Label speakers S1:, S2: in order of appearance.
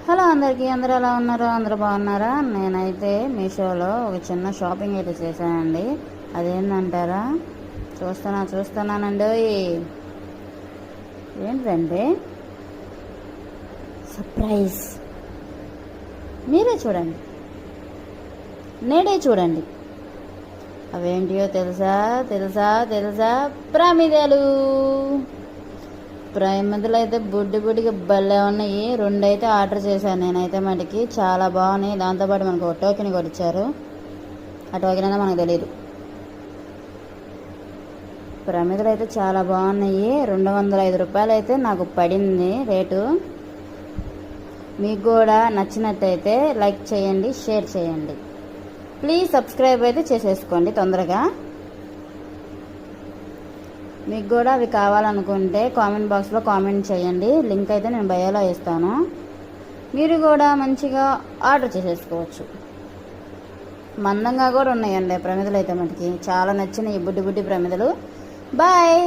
S1: Hello అందరికీ, అందరూ ఎలా ఉన్నారో? అందరూ బాగున్నారా? నేనైతే మీషోలో ఒక చిన్న షాపింగ్ అయితే చేశానండి. అదేంటంటారా? చూస్తున్నానండి. ఏంటంటే సర్ప్రైజ్. మీరే చూడండి, నేడే చూడండి. అవేంటియో తెలుసా? ప్రమిదలు అయితే బుడ్డిగా భలే ఉన్నాయి. 2 అయితే ఆర్డర్ చేశాను నేనైతే. మటుకి చాలా బాగున్నాయి. దాంతోపాటు మనకు ఒక టోకెన్ కూడా ఇచ్చారు. ఆ టోకెన్ అనేది మనకు తెలియదు. ప్రమిదలు అయితే చాలా బాగున్నాయి. 205 రూపాయలు అయితే నాకు పడింది రేటు. మీకు కూడా నచ్చినట్టయితే లైక్ చేయండి, షేర్ చేయండి. ప్లీజ్ సబ్స్క్రైబ్ అయితే చేసేసుకోండి తొందరగా. మీకు కూడా అవి కావాలనుకుంటే కామెంట్ బాక్స్లో కామెంట్ చేయండి. లింక్ అయితే నేను బయోలో ఇస్తాను. మీరు కూడా మంచిగా ఆర్డర్ చేసేసుకోవచ్చు. మందంగా కూడా ఉన్నాయండి ప్రమిదలు అయితే. మనకి చాలా నచ్చినాయి బుడ్డి ప్రమిదలు. బాయ్.